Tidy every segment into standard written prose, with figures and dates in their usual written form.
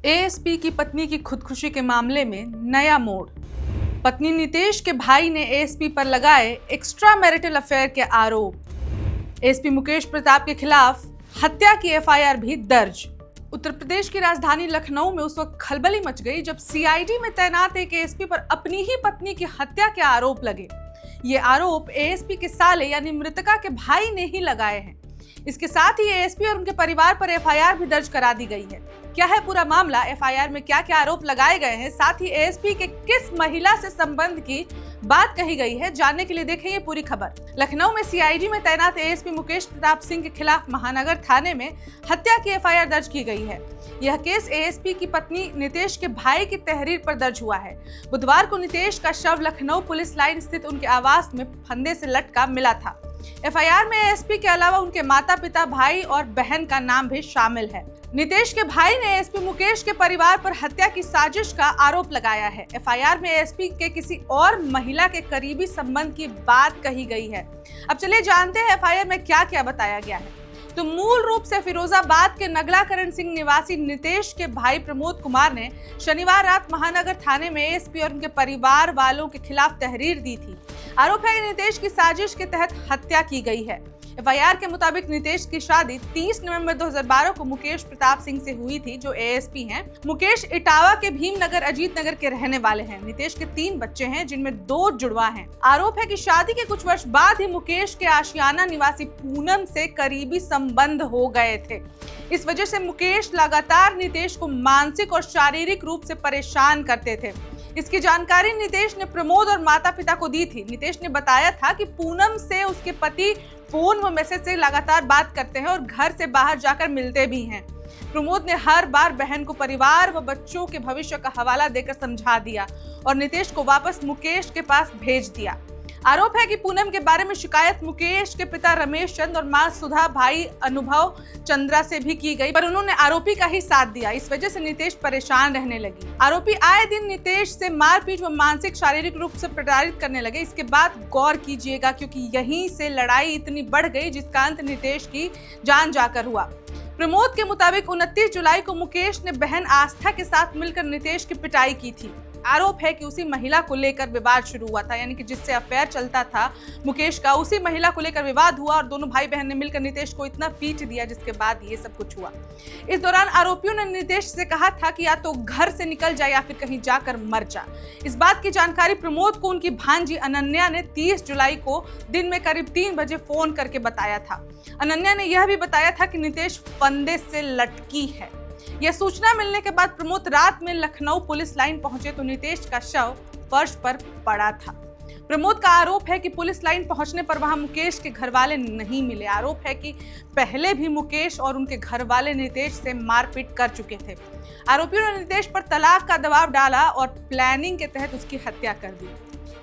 ASP की पत्नी की खुदकुशी के मामले में नया मोड़। पत्नी नितेश के भाई ने एएसपी पर लगाए एक्स्ट्रा मैरिटल अफेयर के आरोप। एएसपी मुकेश प्रताप के खिलाफ हत्या की एफआईआर भी दर्ज। उत्तर प्रदेश की राजधानी लखनऊ में उस वक्त खलबली मच गई जब सीआईडी में तैनात एक एएसपी पर अपनी ही पत्नी की हत्या के आरोप लगे। ये आरोप एएसपी के साले यानी मृतका के भाई ने ही लगाए हैं। इसके साथ ही एएसपी और उनके परिवार पर एफआईआर भी दर्ज करा दी गई है। क्या है पूरा मामला, एफआईआर में क्या क्या आरोप लगाए गए हैं, साथ ही एएसपी के किस महिला से संबंध की बात कही गई है, जानने के लिए देखें ये पूरी खबर। लखनऊ में सीआईडी में तैनात एएसपी मुकेश प्रताप सिंह के खिलाफ महानगर थाने में हत्या की एफआईआर दर्ज की गई है। यह केस एएसपी की पत्नी नितेश के भाई की तहरीर पर दर्ज हुआ है। बुधवार को नितेश का शव लखनऊ पुलिस लाइन स्थित उनके आवास में फंदे से लटका मिला था। एफआईआर में एएसपी के अलावा उनके माता पिता, भाई और बहन का नाम भी शामिल है। नितेश के भाई ने एएसपी मुकेश के परिवार पर हत्या की साजिश का आरोप लगाया है। एफआईआर में एएसपी के किसी और महिला के करीबी संबंध की बात कही गई है। अब चलिए जानते हैं एफआईआर में क्या क्या बताया गया है। तो मूल रूप से फिरोजाबाद के नगला करण सिंह निवासी नितेश के भाई प्रमोद कुमार ने शनिवार रात महानगर थाने में एएसपी और उनके परिवार वालों के खिलाफ तहरीर दी थी। आरोप है कि नितेश की साजिश के तहत हत्या की गई है। एफआईआर के मुताबिक नितेश की शादी 30 नवंबर 2012 को मुकेश प्रताप सिंह से हुई थी, जो एएसपी हैं। मुकेश इटावा के भीमनगर अजीत नगर के रहने वाले हैं। नितेश के 3 बच्चे हैं, जिनमें 2 जुड़वा हैं। आरोप है कि शादी के कुछ वर्ष बाद ही मुकेश के आशियाना निवासी पूनम से करीबी संबंध हो गए थे। इस वजह से मुकेश लगातार नितेश को मानसिक और शारीरिक रूप से परेशान करते थे। इसकी जानकारी नितेश ने प्रमोद और माता पिता को दी थी। नितेश ने बताया था कि पूनम से उसके पति फोन व मैसेज से लगातार बात करते हैं और घर से बाहर जाकर मिलते भी हैं। प्रमोद ने हर बार बहन को परिवार व बच्चों के भविष्य का हवाला देकर समझा दिया और नितेश को वापस मुकेश के पास भेज दिया। आरोप है कि पूनम के बारे में शिकायत मुकेश के पिता रमेश चंद और मां सुधा भाई अनुभव चंद्रा से भी की गई, पर उन्होंने आरोपी का ही साथ दिया। इस वजह से नितेश परेशान रहने लगी। आरोपी आए दिन नितेश से मारपीट व मानसिक शारीरिक रूप से प्रताड़ित करने लगे। इसके बाद गौर कीजिएगा, क्योंकि यहीं से लड़ाई इतनी बढ़ गई जिसका अंत नितेश की जान जाकर हुआ। प्रमोद के मुताबिक 29 जुलाई को मुकेश ने बहन आस्था के साथ मिलकर नितेश की पिटाई की थी। आरोप है कि उसी महिला को लेकर विवाद शुरू हुआ था, यानी कि जिससे अफेयर चलता था मुकेश का, उसी महिला को लेकर विवाद हुआ और दोनों भाई बहन ने मिलकर नितेश को इतना पीट दिया जिसके बाद ये सब कुछ हुआ। इस दौरान आरोपियों ने नितेश से कहा था कि या तो घर से निकल जा या फिर कहीं जाकर मर जा। इस बात की जानकारी प्रमोद को उनकी भांजी अनन्या ने 30 जुलाई को दिन में करीब 3 बजे फोन करके बताया था। अनन्या ने यह भी बताया था कि नितेश फंदे से लटकी है। यह सूचना मिलने के बाद प्रमोद रात में लखनऊ पुलिस लाइन पहुंचे तो नितेश का शव फर्श पर पड़ा था। प्रमोद का आरोप है कि पुलिस लाइन पहुंचने पर वहां मुकेश के घरवाले नहीं मिले। आरोप है कि पहले भी मुकेश और उनके घरवाले नितेश से मारपीट कर चुके थे। आरोपियों ने नितेश पर तलाक का दबाव डाला और प्लानिंग के तहत उसकी हत्या कर दी।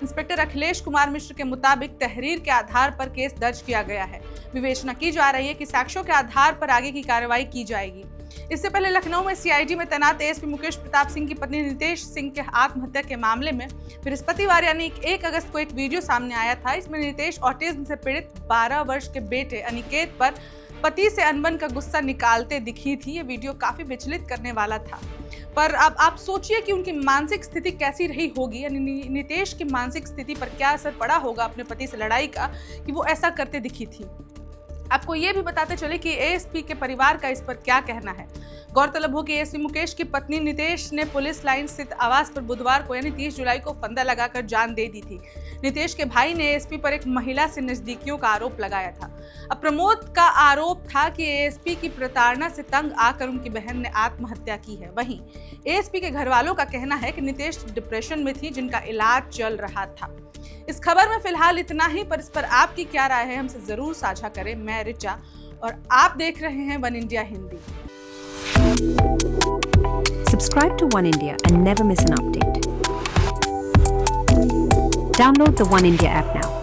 इंस्पेक्टर अखिलेश कुमार मिश्र के मुताबिक तहरीर के आधार पर केस दर्ज किया गया है। विवेचना की जा रही है कि साक्ष्यों के आधार पर आगे की कार्रवाई की जाएगी। इससे पहले लखनऊ में सीआईडी में तैनात एएसपी मुकेश प्रताप सिंह की पत्नी नितेश सिंह के आत्महत्या के मामले में बृहस्पतिवार यानी 1 अगस्त को एक वीडियो सामने आया था। इसमें नितेश ऑटिज्म से पीड़ित 12 वर्ष के बेटे अनिकेत पर पति से अनबन का गुस्सा निकालते दिखी थी। ये वीडियो काफी विचलित करने वाला था, पर अब आप सोचिए कि उनकी मानसिक स्थिति कैसी रही होगी, यानी नितेश की मानसिक स्थिति पर क्या असर पड़ा होगा अपने पति से लड़ाई का कि वो ऐसा करते दिखी थी। आपको ये भी बताते चले कि एएसपी के परिवार का इस पर क्या कहना है। गौरतलब हो कि एएसपी मुकेश की पत्नी नितेश ने पुलिस लाइन स्थित आवास पर बुधवार को यानी 30 जुलाई को फंदा लगाकर जान दे दी थी। नितेश के भाई ने एएसपी पर एक महिला से नजदीकियों का आरोप लगाया था। अब प्रमोद का आरोप था कि एएसपी की प्रताड़ना से तंग आकर उनकी बहन ने आत्महत्या की है। वहीं एएसपी के घर वालों का कहना है कि नितेश डिप्रेशन में थी, जिनका इलाज चल रहा था। इस खबर में फिलहाल इतना ही, पर इस पर आपकी क्या राय है हमसे जरूर साझा करें। मैं रिचा और आप देख रहे हैं one India Hindi. Subscribe to One India and never miss an update. Download the One India app now.